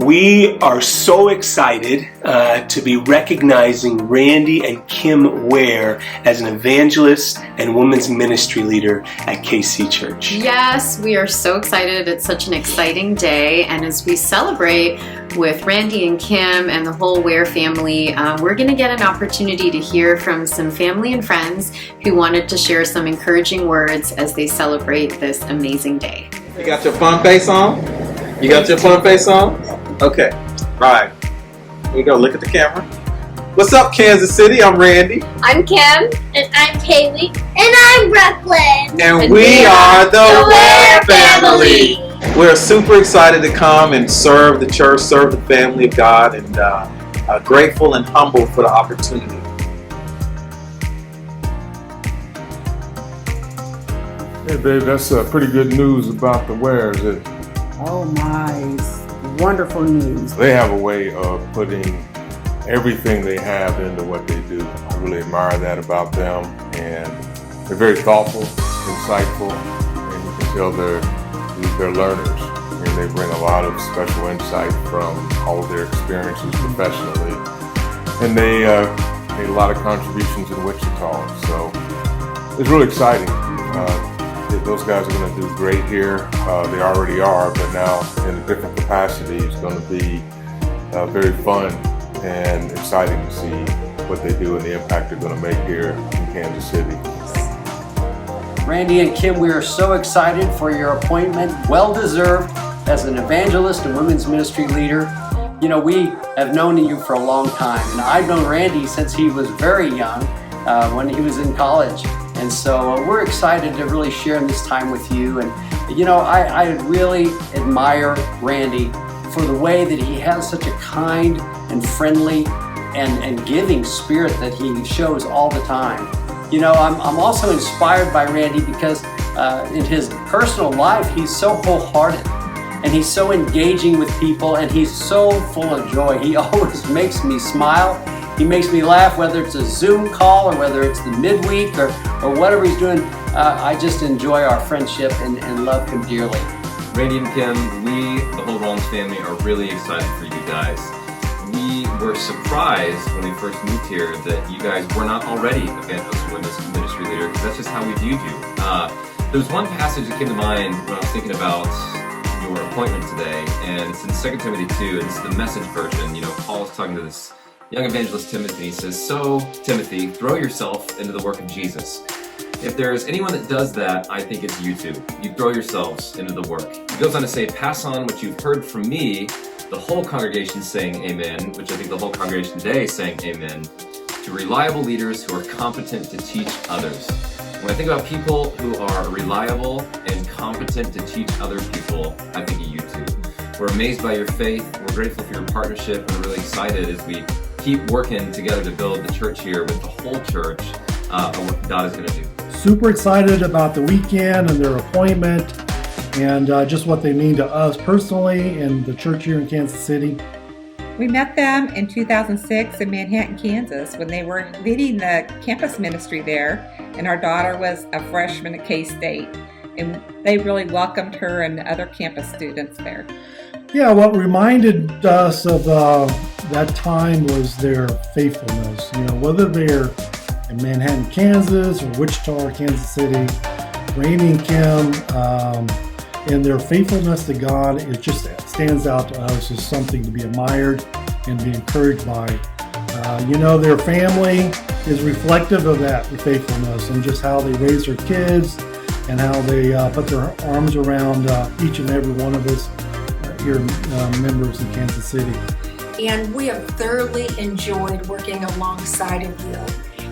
We are so excited to be recognizing Randy and Kim Ware as an evangelist and women's ministry leader at KC Church. Yes, we are so excited. It's such an exciting day. And as we celebrate with Randy and Kim and the whole Ware family, we're going to get an opportunity to hear from some family and friends who wanted to share some encouraging words as they celebrate this amazing day. You got your fun face on? You got your fun face on? Okay. All right. Here we go. Look at the camera. What's up, Kansas City? I'm Randy. I'm Kim. And I'm Kaylee. And I'm Brooklyn. And we are the Ware family. We're super excited to come and serve the church, serve the family of God, and grateful and humble for the opportunity. Hey, babe, that's pretty good news about the Wares. Oh my, wonderful news. They have a way of putting everything they have into what they do. I really admire that about them, and they're very thoughtful, insightful, and you can tell they're learners, and they bring a lot of special insight from all of their experiences professionally. And they made a lot of contributions in Wichita, so it's really exciting. Those guys are going to do great here. They already are, but now in a different capacity, it's going to be very fun and exciting to see what they do and the impact they're going to make here in Kansas City. Randy and Kim, we are so excited for your appointment, well deserved, as an evangelist and women's ministry leader. You know, we have known you for a long time, and I've known Randy since he was very young, when he was in college. And so we're excited to really share this time with you. And you know, I really admire Randy for the way that he has such a kind and friendly and giving spirit that he shows all the time. You know, I'm also inspired by Randy because in his personal life, he's so wholehearted and he's so engaging with people and he's so full of joy. He always makes me smile. He makes me laugh, whether it's a Zoom call or whether it's the midweek or whatever he's doing. I just enjoy our friendship and love him dearly. Randy and Kim, we, the whole Rollins family, are really excited for you guys. We were surprised when we first moved here that you guys were not already evangelist and women's ministry leader, because that's just how we viewed you. There was one passage that came to mind when I was thinking about your appointment today, and it's in 2 Timothy 2, and it's the Message version. You know, Paul is talking to this young evangelist Timothy. He says, "So, Timothy, throw yourself into the work of Jesus." If there's anyone that does that, I think it's you two. You throw yourselves into the work. He goes on to say, "Pass on what you've heard from me," the whole congregation saying amen, which I think the whole congregation today is saying amen, "to reliable leaders who are competent to teach others." When I think about people who are reliable and competent to teach other people, I think of you two. We're amazed by your faith. We're grateful for your partnership, and we're really excited as we keep working together to build the church here with the whole church and what God is going to do. Super excited about the weekend and their appointment and just what they mean to us personally and the church here in Kansas City. We met them in 2006 in Manhattan, Kansas, when they were leading the campus ministry there, and our daughter was a freshman at K-State, and they really welcomed her and the other campus students there. Yeah, what reminded us of that time was their faithfulness. You know, whether they're in Manhattan, Kansas, or Wichita, or Kansas City, Randy and Kim, and their faithfulness to God, it just stands out to us as something to be admired and be encouraged by. You know, their family is reflective of that faithfulness and just how they raise their kids and how they put their arms around each and every one of us here members in Kansas City. And we have thoroughly enjoyed working alongside of you.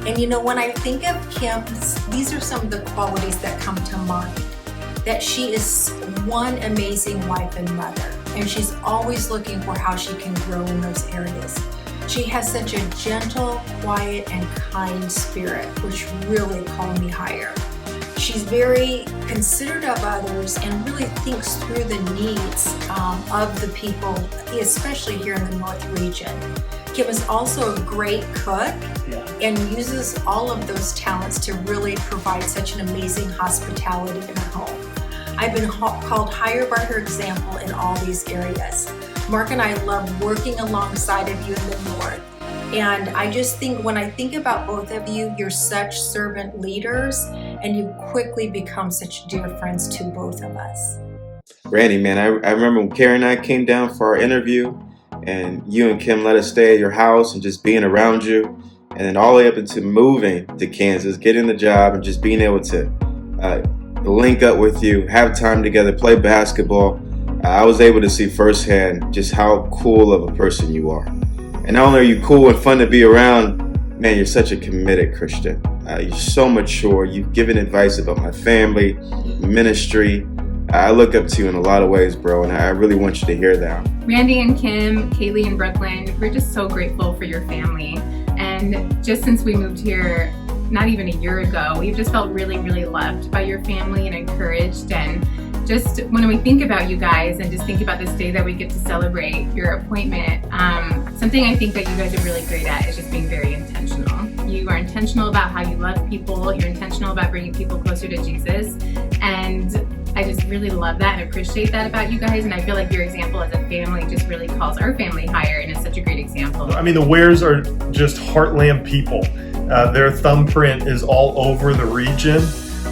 And you know, when I think of Kim, these are some of the qualities that come to mind. That she is one amazing wife and mother, and she's always looking for how she can grow in those areas. She has such a gentle, quiet, and kind spirit, which really called me higher. She's very considerate of others and really thinks through the needs of the people, especially here in the North region. Kim is also a great cook and uses all of those talents to really provide such an amazing hospitality in her home. I've been called higher by her example in all these areas. Mark and I love working alongside of you in the North. And I just think, when I think about both of you, you're such servant leaders, and you quickly become such dear friends to both of us. Randy, man, I remember when Karen and I came down for our interview, and you and Kim let us stay at your house and just being around you, and then all the way up into moving to Kansas, getting the job, and just being able to link up with you, have time together, play basketball. I was able to see firsthand just how cool of a person you are. And not only are you cool and fun to be around, man, you're such a committed Christian. You're so mature. You've given advice about my family, ministry. I look up to you in a lot of ways, bro, and I really want you to hear that. Randy and Kim, Kaylee and Brooklyn, we're just so grateful for your family. And just since we moved here, not even a year ago, we've just felt really, really loved by your family and encouraged. And just when we think about you guys and just think about this day that we get to celebrate your appointment, something I think that you guys are really great at is just being very intentional. You are intentional about how you love people. You're intentional about bringing people closer to Jesus. And I just really love that and appreciate that about you guys. And I feel like your example as a family just really calls our family higher and is such a great example. I mean, the Wares are just heartland people. Their thumbprint is all over the region.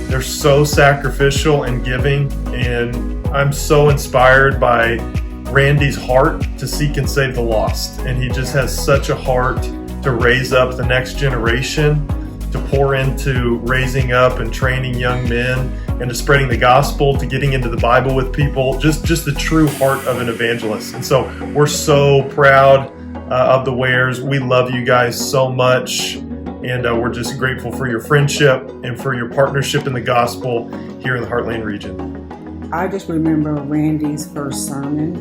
They're so sacrificial and giving, and I'm so inspired by Randy's heart to seek and save the lost. And he just has such a heart to raise up the next generation, to pour into raising up and training young men, and to spreading the gospel, to getting into the Bible with people, just the true heart of an evangelist. And so we're so proud of the Wares. We love you guys so much. And we're just grateful for your friendship and for your partnership in the gospel here in the Heartland region. I just remember Randy's first sermon,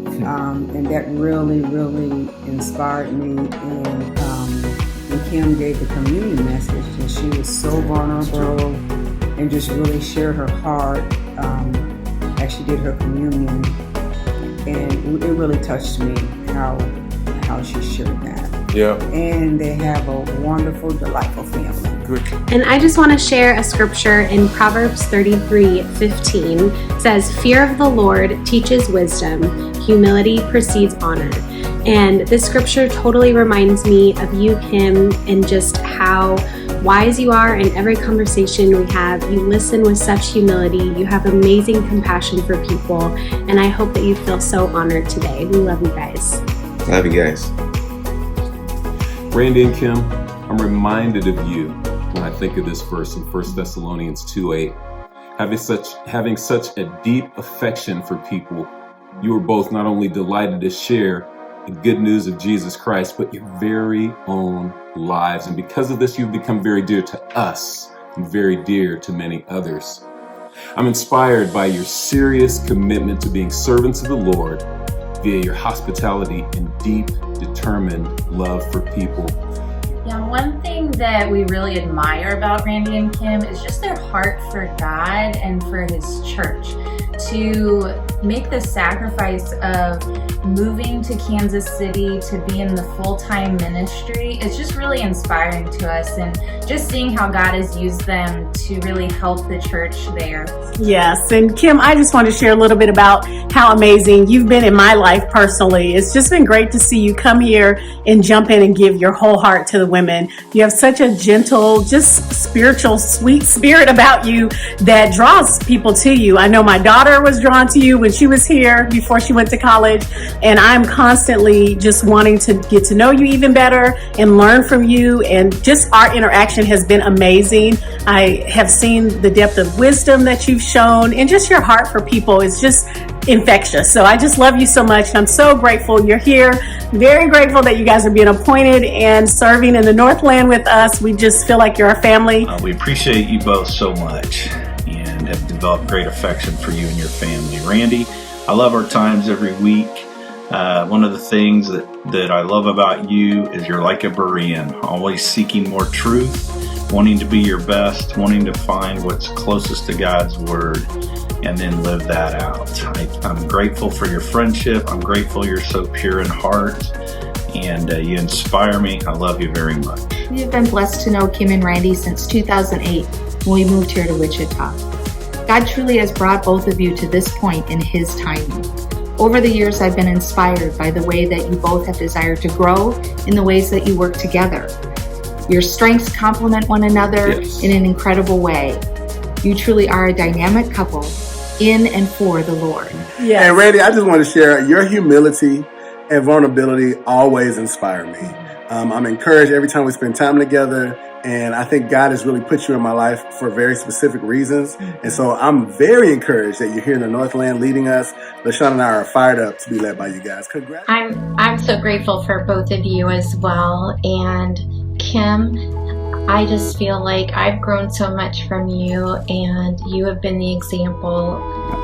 and that really, really inspired me. And Kim gave the communion message, and she was so vulnerable and just really shared her heart as she did her communion. And it really touched me how she shared that. Yeah. And they have a wonderful, delightful family. Good. And I just want to share a scripture in Proverbs 33:15. It says, "Fear of the Lord teaches wisdom, humility precedes honor." And this scripture totally reminds me of you, Kim, and just how wise you are in every conversation we have. You listen with such humility. You have amazing compassion for people. And I hope that you feel so honored today. We love you guys. Love you guys. Randy and Kim, I'm reminded of you when I think of this verse in 1 Thessalonians 2:8. Having such a deep affection for people, you are both not only delighted to share the good news of Jesus Christ, but your very own lives. And because of this, you've become very dear to us and very dear to many others. I'm inspired by your serious commitment to being servants of the Lord via your hospitality and deep, determined love for people. Yeah, one thing that we really admire about Randy and Kim is just their heart for God and for His church. To make the sacrifice of moving to Kansas City to be in the full-time ministry is just really inspiring to us, and just seeing how God has used them to really help the church there. Yes, and Kim, I just want to share a little bit about how amazing you've been in my life personally. It's just been great to see you come here and jump in and give your whole heart to the women. You have such a gentle, just spiritual, sweet spirit about you that draws people to you. I know my daughter was drawn to you when she was here before she went to college, and I'm constantly just wanting to get to know you even better and learn from you, and just our interaction has been amazing. I have seen the depth of wisdom that you've shown, and just your heart for people is just infectious. So I just love you so much. I'm so grateful you're here. Very grateful that you guys are being appointed and serving in the Northland with us. We just feel like you're our family. We appreciate you both so much and have developed great affection for you and your family. Randy, I love our times every week. One of the things that I love about you is you're like a Berean, always seeking more truth, wanting to be your best, wanting to find what's closest to God's Word, and then live that out. I'm grateful for your friendship. I'm grateful you're so pure in heart, and you inspire me. I love you very much. We have been blessed to know Kim and Randy since 2008 when we moved here to Wichita. God truly has brought both of you to this point in His timing. Over the years, I've been inspired by the way that you both have desired to grow in the ways that you work together. Your strengths complement one another in an incredible way. You truly are a dynamic couple in and for the Lord. Yes. And Randy, I just want to share your humility and vulnerability always inspire me. I'm encouraged every time we spend time together, and I think God has really put you in my life for very specific reasons. And so I'm very encouraged that you're here in the Northland leading us. LaShawn and I are fired up to be led by you guys. Congrats. I'm so grateful for both of you as well. And Kim, I just feel like I've grown so much from you, and you have been the example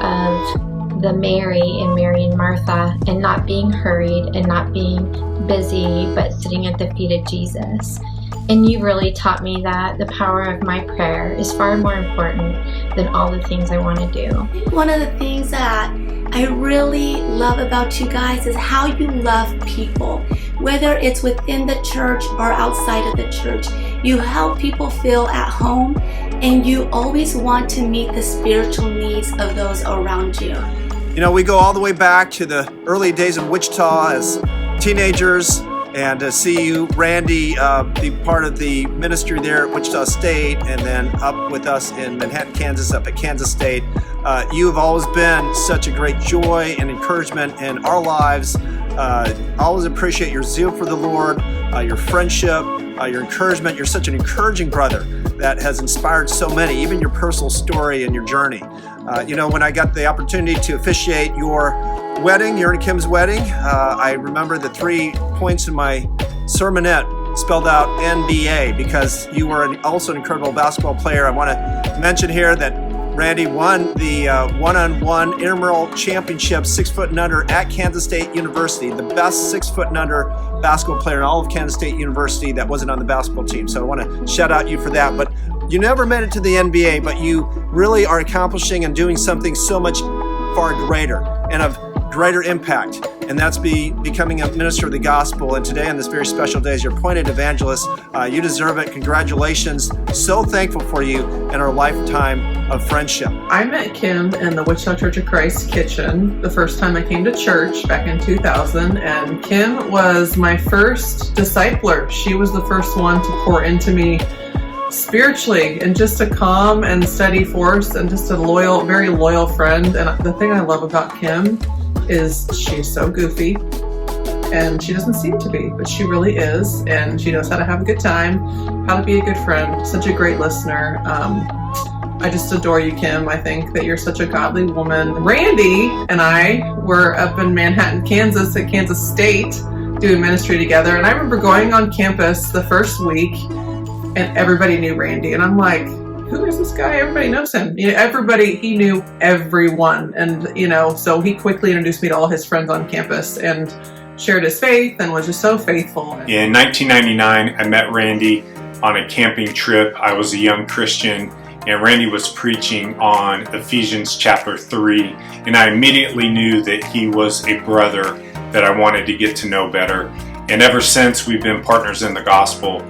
of the Mary in Mary and Martha, and not being hurried and not being busy, but sitting at the feet of Jesus. And you really taught me that the power of my prayer is far more important than all the things I want to do. One of the things that I really love about you guys is how you love people, whether it's within the church or outside of the church. You help people feel at home, and you always want to meet the spiritual needs of those around you. You know, we go all the way back to the early days in Wichita as teenagers, and to see you, Randy, be part of the ministry there at Wichita State, and then up with us in Manhattan, Kansas, up at Kansas State. You have always been such a great joy and encouragement in our lives. Always appreciate your zeal for the Lord, your friendship, your encouragement. You're such an encouraging brother that has inspired so many, even your personal story and your journey. You know, when I got the opportunity to officiate your wedding, your and Kim's wedding, I remember the 3 points in my sermonette spelled out NBA, because you were also an incredible basketball player. I want to mention here that Randy won the one-on-one intramural championship 6 foot and under at Kansas State University, the best 6 foot and under basketball player in all of Kansas State University that wasn't on the basketball team. So I want to shout out you for that. But you never made it to the NBA, but you really are accomplishing and doing something so much far greater and of greater impact, and that's becoming a minister of the gospel. And today, on this very special day, as your appointed evangelist, you deserve it. Congratulations. So thankful for you in our lifetime of friendship. I met Kim in the Wichita Church of Christ kitchen the first time I came to church back in 2000, and Kim was my first discipler. She was the first one to pour into me spiritually, and just a calm and steady force, and just a loyal, very loyal friend. And the thing I love about Kim is she's so goofy, and she doesn't seem to be, but she really is, and she knows how to have a good time, how to be a good friend, such a great listener. I just adore you, Kim. I think that you're such a godly woman. Randy and I were up in Manhattan, Kansas at Kansas State doing ministry together, and I remember going on campus the first week, and everybody knew Randy, and I'm like, who is this guy? Everybody knows him. You know, he knew everyone. And, you know, so he quickly introduced me to all his friends on campus and shared his faith and was just so faithful. In 1999, I met Randy on a camping trip. I was a young Christian, and Randy was preaching on Ephesians chapter 3. And I immediately knew that he was a brother that I wanted to get to know better. And ever since, we've been partners in the gospel.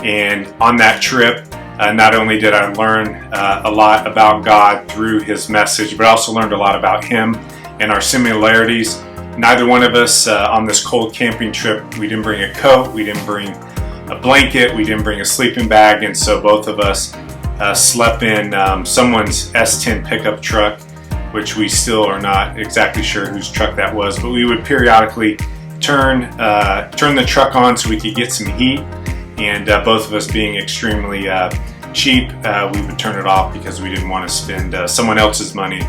And on that trip, not only did I learn a lot about God through his message, but I also learned a lot about him and our similarities. Neither one of us on this cold camping trip, we didn't bring a coat, we didn't bring a blanket, we didn't bring a sleeping bag, and so both of us slept in someone's S10 pickup truck, which we still are not exactly sure whose truck that was, but we would periodically turn the truck on so we could get some heat. And both of us being extremely cheap, we would turn it off because we didn't want to spend someone else's money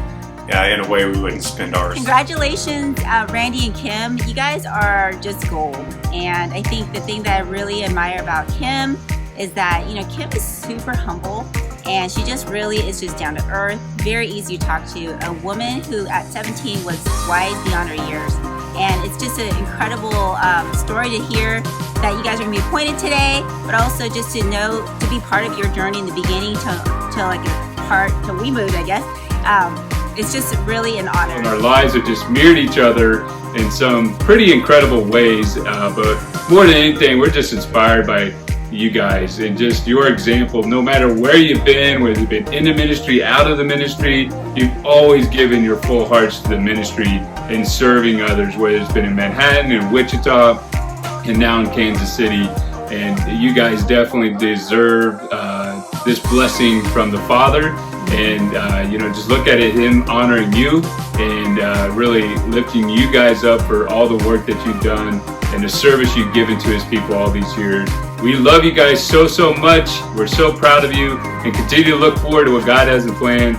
in a way we wouldn't spend ours. Congratulations, Randy and Kim. You guys are just gold. And I think the thing that I really admire about Kim is that, you know, Kim is super humble, and she just really is just down to earth, very easy to talk to. A woman who at 17 was wise beyond her years. And it's just an incredible story to hear that you guys are going to be appointed today, but also just to know, to be part of your journey in the beginning to like a part till we moved, I guess. It's just really an honor. And our lives have just mirrored each other in some pretty incredible ways, but more than anything, we're just inspired by you guys and just your example. No matter where you've been, whether you've been in the ministry, out of the ministry, you've always given your full hearts to the ministry and serving others, whether it's been in Manhattan, in Wichita, and now in Kansas City. And you guys definitely deserve this blessing from the Father. And just look at it, Him honoring you and really lifting you guys up for all the work that you've done and the service you've given to His people all these years. We love you guys so much. We're so proud of you, and continue to look forward to what God has in plan,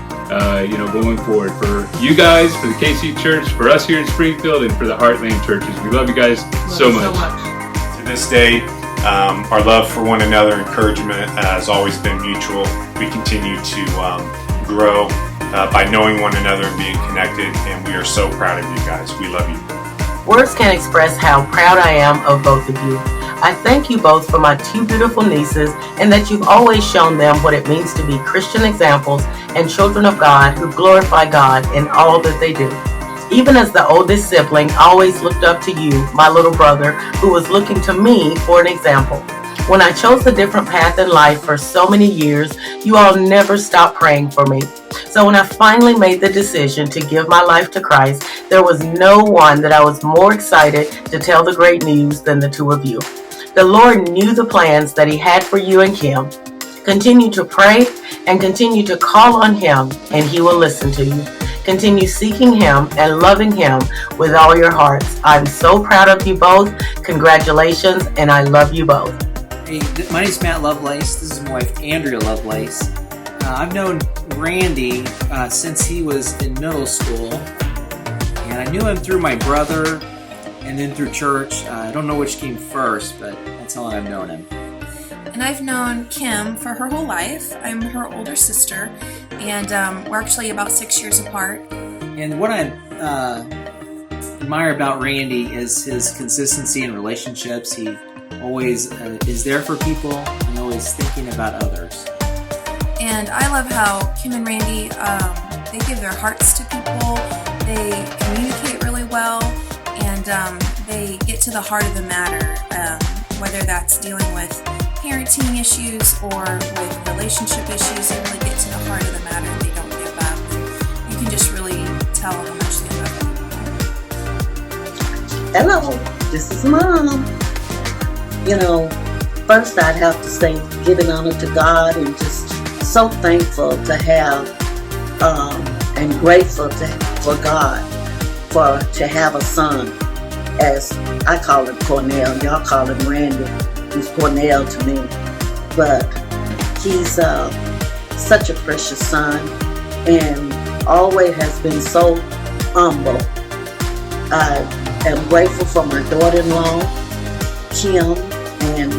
going forward for you guys, for the KC Church, for us here in Springfield, and for the Heartland churches. We love you guys so much. To this day, our love for one another, encouragement has always been mutual. We continue to grow by knowing one another and being connected, and we are so proud of you guys. We love you. Words can't express how proud I am of both of you. I thank you both for my 2 beautiful nieces, and that you've always shown them what it means to be Christian examples and children of God who glorify God in all that they do. Even as the oldest sibling, I always looked up to you, my little brother, who was looking to me for an example. When I chose a different path in life for so many years, you all never stopped praying for me. So when I finally made the decision to give my life to Christ, there was no one that I was more excited to tell the great news than the 2 of you. The Lord knew the plans that He had for you and Kim. Continue to pray and continue to call on Him, and He will listen to you. Continue seeking Him and loving Him with all your hearts. I'm so proud of you both. Congratulations, and I love you both. Hey, my name's Matt Lovelace. This is my wife, Andrea Lovelace. I've known Randy since he was in middle school, and I knew him through my brother and then through church. I don't know which came first, but that's how I've known him. And I've known Kim for her whole life. I'm her older sister, and we're actually about 6 years apart. And what I admire about Randy is his consistency in relationships. He always is there for people and always thinking about others. And I love how Kim and Randy, they give their hearts to people, they communicate really well, and they get to the heart of the matter, whether that's dealing with parenting issues or with relationship issues. They really get to the heart of the matter. They don't give up. And you can just really tell how much they love people. Hello, this is Mom. First I'd have to say giving honor to God, and just so thankful to have and grateful for God to have a son, as I call him Cornell. Y'all call him Randy. He's Cornell to me, but he's such a precious son, and always has been so humble. I am grateful for my daughter-in-law, Kim, and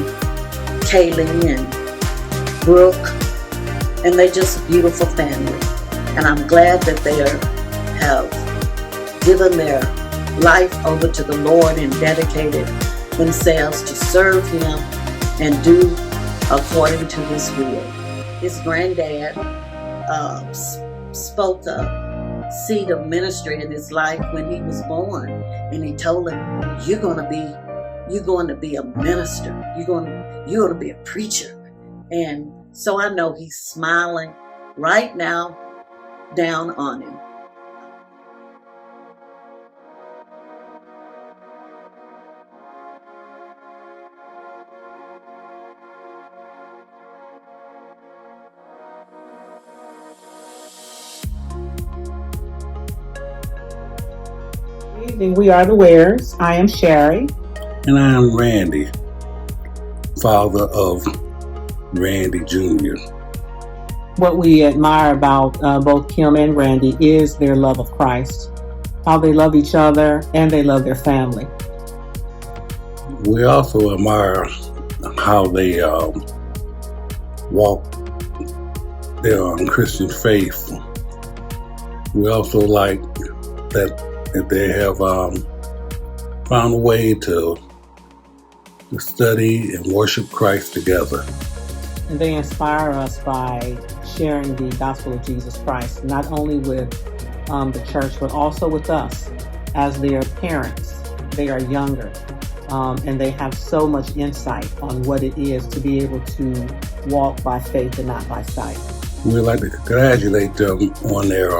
Kaylee, and Brooke, and they're just a beautiful family. And I'm glad that they have given their life over to the Lord and dedicated themselves to serve Him and do according to His will. His granddad spoke a seed of ministry in his life when he was born, and he told him, "You're going to be a minister. You're going to be a preacher." And so I know he's smiling right now down on him. Good evening. We are the Wares. I am Sherry. And I am Randy, father of Randy Jr. What we admire about both Kim and Randy is their love of Christ, how they love each other and they love their family. We also admire how they walk their Christian faith. We also like that they have found a way to study and worship Christ together. And they inspire us by sharing the gospel of Jesus Christ, not only with the church, but also with us as their parents. They are younger, and they have so much insight on what it is to be able to walk by faith and not by sight. We'd like to congratulate them on their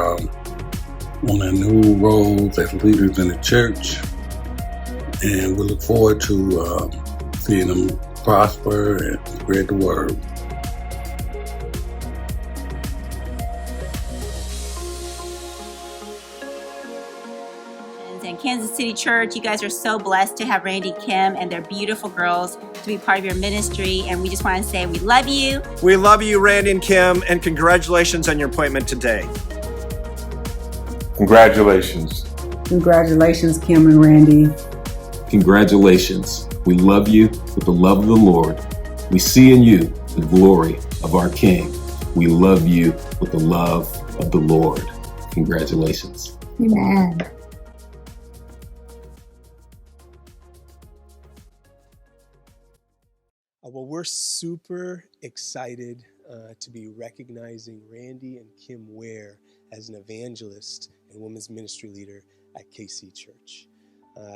new roles as leaders in the church, and we look forward to seeing them prosper and spread the word. And Kansas City Church, you guys are so blessed to have Randy, Kim, and their beautiful girls to be part of your ministry. And we just want to say we love you. We love you, Randy and Kim, and congratulations on your appointment today. Congratulations. Congratulations, Kim and Randy. Congratulations. We love you with the love of the Lord. We see in you the glory of our King. We love you with the love of the Lord. Congratulations. Amen. Well, we're super excited to be recognizing Randy and Kim Ware as an evangelist and women's ministry leader at KC Church.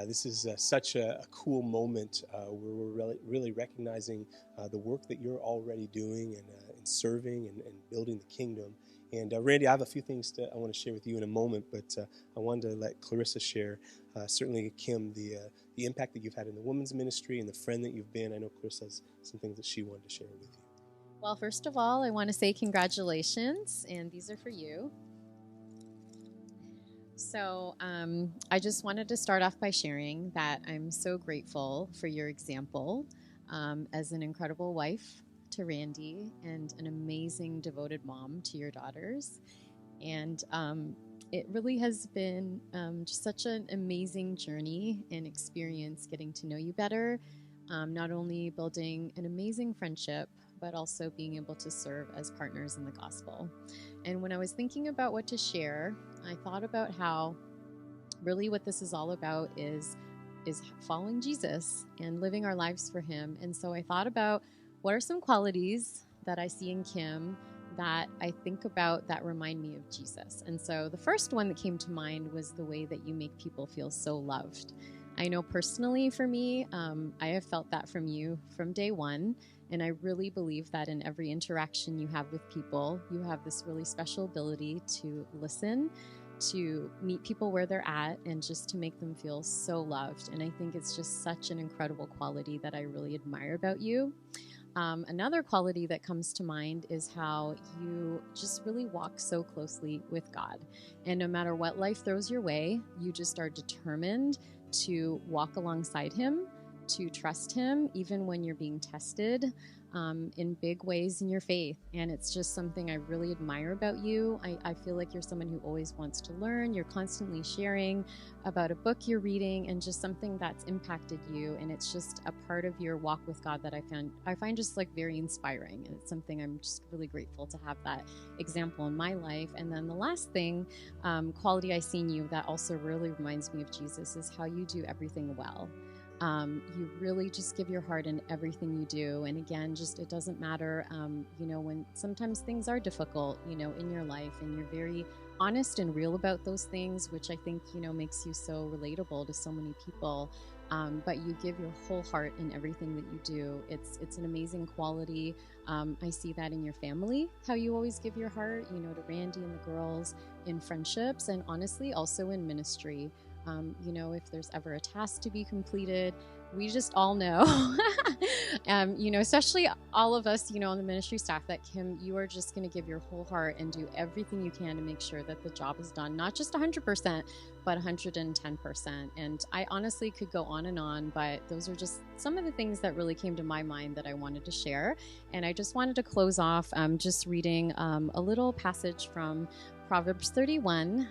This is such a cool moment where we're really recognizing the work that you're already doing and serving and building the kingdom. And Randy, I have a few things that I want to share with you in a moment, but I wanted to let Clarissa share, certainly Kim, the impact that you've had in the women's ministry and the friend that you've been. I know Clarissa has some things that she wanted to share with you. Well, first of all, I want to say congratulations, and these are for you. So I just wanted to start off by sharing that I'm so grateful for your example as an incredible wife to Randy and an amazing devoted mom to your daughters. And it really has been just such an amazing journey and experience getting to know you better, not only building an amazing friendship, but also being able to serve as partners in the gospel. And when I was thinking about what to share, I thought about how really what this is all about is following Jesus and living our lives for him. And so I thought about what are some qualities that I see in Kim that I think about that remind me of Jesus. And so the first one that came to mind was the way that you make people feel so loved. I know personally for me, I have felt that from you from day one. And I really believe that in every interaction you have with people, you have this really special ability to listen, to meet people where they're at, and just to make them feel so loved. And I think it's just such an incredible quality that I really admire about you. Another quality that comes to mind is how you just really walk so closely with God. And no matter what life throws your way, you just are determined to walk alongside him, to trust him, even when you're being tested in big ways in your faith. And it's just something I really admire about you. I feel like you're someone who always wants to learn. You're constantly sharing about a book you're reading and just something that's impacted you. And it's just a part of your walk with God that I find just like very inspiring. And it's something I'm just really grateful to have that example in my life. And then the last thing, quality I see in you that also really reminds me of Jesus is how you do everything well. You really just give your heart in everything you do. And again, just it doesn't matter, when sometimes things are difficult, in your life, and you're very honest and real about those things, which I think, makes you so relatable to so many people. But you give your whole heart in everything that you do. It's an amazing quality. I see that in your family, how you always give your heart, to Randy and the girls, in friendships, and honestly also in ministry. If there's ever a task to be completed, we just all know, especially all of us, on the ministry staff, that Kim, you are just going to give your whole heart and do everything you can to make sure that the job is done, not just 100%, but 110%. And I honestly could go on, but those are just some of the things that really came to my mind that I wanted to share. And I just wanted to close off just reading a little passage from Proverbs 31,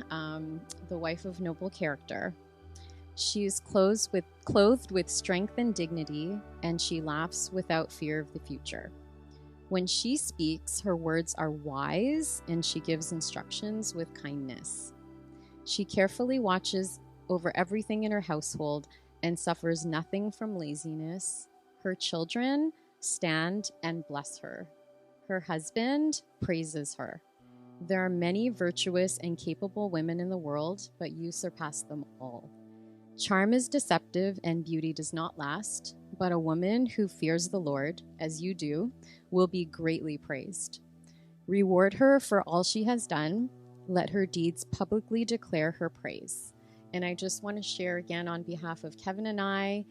the wife of noble character. She is clothed with strength and dignity, and she laughs without fear of the future. When she speaks, her words are wise, and she gives instructions with kindness. She carefully watches over everything in her household and suffers nothing from laziness. Her children stand and bless her. Her husband praises her. There are many virtuous and capable women in the world, but you surpass them all. Charm is deceptive and beauty does not last, but a woman who fears the Lord, as you do, will be greatly praised. Reward her for all she has done. Let her deeds publicly declare her praise. And I just want to share again on behalf of Kevin and I,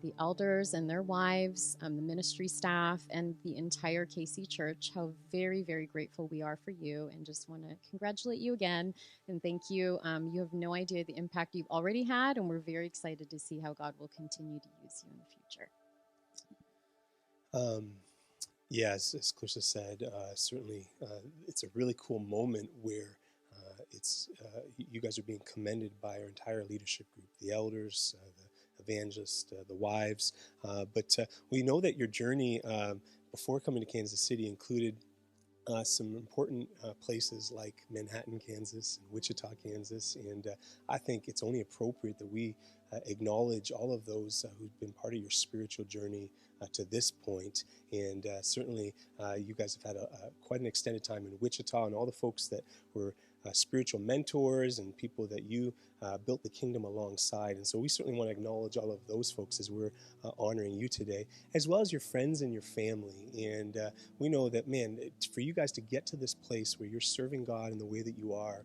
the elders and their wives, the ministry staff, and the entire KC Church, how very, very grateful we are for you, and just want to congratulate you again and thank you. You have no idea the impact you've already had, and we're very excited to see how God will continue to use you in the future. Yes, as Clarissa said, certainly it's a really cool moment where you guys are being commended by our entire leadership group, the elders, the evangelists, the wives. But we know that your journey before coming to Kansas City included some important places like Manhattan, Kansas, and Wichita, Kansas. And I think it's only appropriate that we acknowledge all of those who've been part of your spiritual journey to this point. And certainly you guys have had quite an extended time in Wichita, and all the folks that were spiritual mentors and people that you built the kingdom alongside. And so we certainly want to acknowledge all of those folks as we're honoring you today, as well as your friends and your family. And we know that, man, for you guys to get to this place where you're serving God in the way that you are,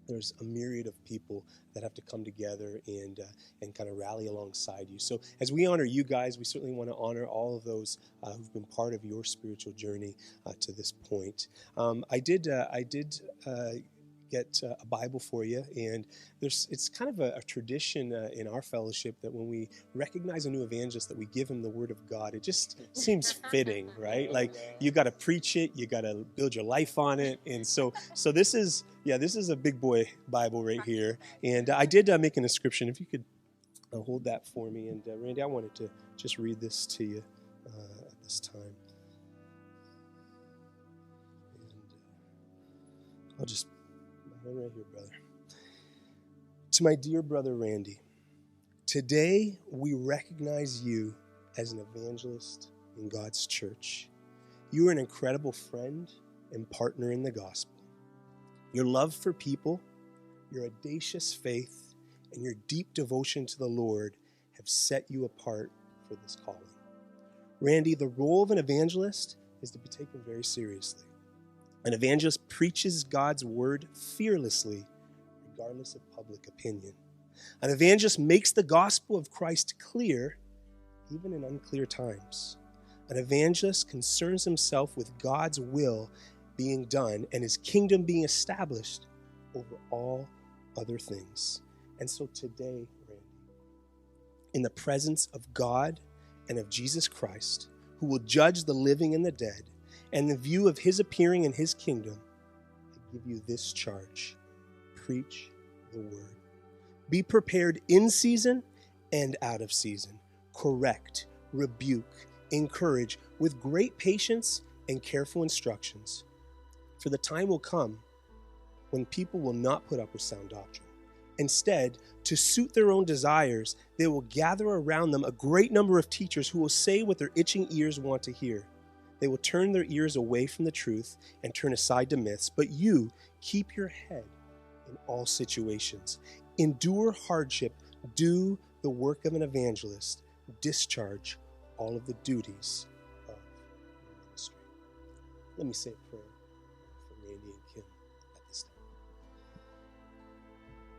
there's a myriad of people that have to come together and kind of rally alongside you. So as we honor you guys, we certainly want to honor all of those who've been part of your spiritual journey to this point. I did get a Bible for you, and it's kind of a tradition in our fellowship that when we recognize a new evangelist that we give him the Word of God. It just seems fitting, right? Like you got to preach it, you got to build your life on it, and so this is a big boy Bible right here. And I did make an inscription. If you could hold that for me, and Randy, I wanted to just read this to you at this time. And I'll just right here, brother. To my dear brother Randy, today we recognize you as an evangelist in God's church. You are an incredible friend and partner in the gospel. Your love for people, your audacious faith, and your deep devotion to the Lord have set you apart for this calling. Randy, the role of an evangelist is to be taken very seriously. An evangelist preaches God's word fearlessly, regardless of public opinion. An evangelist makes the gospel of Christ clear, even in unclear times. An evangelist concerns himself with God's will being done and his kingdom being established over all other things. And so today, Randy, in the presence of God and of Jesus Christ, who will judge the living and the dead, and in view of his appearing in his kingdom, I give you this charge: preach the word. Be prepared in season and out of season. Correct, rebuke, encourage with great patience and careful instructions. For the time will come when people will not put up with sound doctrine. Instead, to suit their own desires, they will gather around them a great number of teachers who will say what their itching ears want to hear. They will turn their ears away from the truth and turn aside to myths. But you keep your head in all situations. Endure hardship. Do the work of an evangelist. Discharge all of the duties of ministry. Let me say a prayer for Randy and Kim at this time.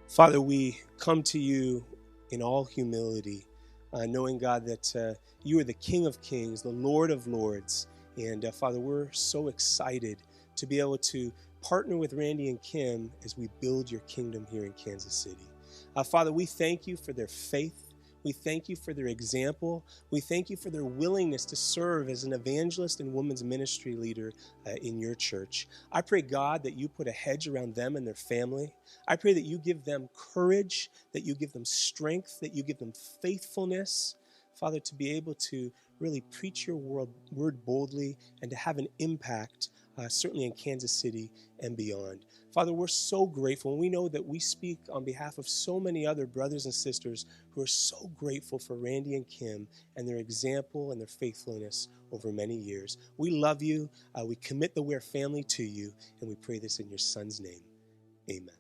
Father, we come to you in all humility, knowing, God, that you are the King of Kings, the Lord of Lords. And Father, we're so excited to be able to partner with Randy and Kim as we build your kingdom here in Kansas City. Father, we thank you for their faith. We thank you for their example. We thank you for their willingness to serve as an evangelist and women's ministry leader in your church. I pray, God, that you put a hedge around them and their family. I pray that you give them courage, that you give them strength, that you give them faithfulness, Father, to be able to really preach your word boldly and to have an impact, certainly in Kansas City and beyond. Father, we're so grateful, and we know that we speak on behalf of so many other brothers and sisters who are so grateful for Randy and Kim and their example and their faithfulness over many years. We love you. We commit the Ware family to you, and we pray this in your son's name. Amen.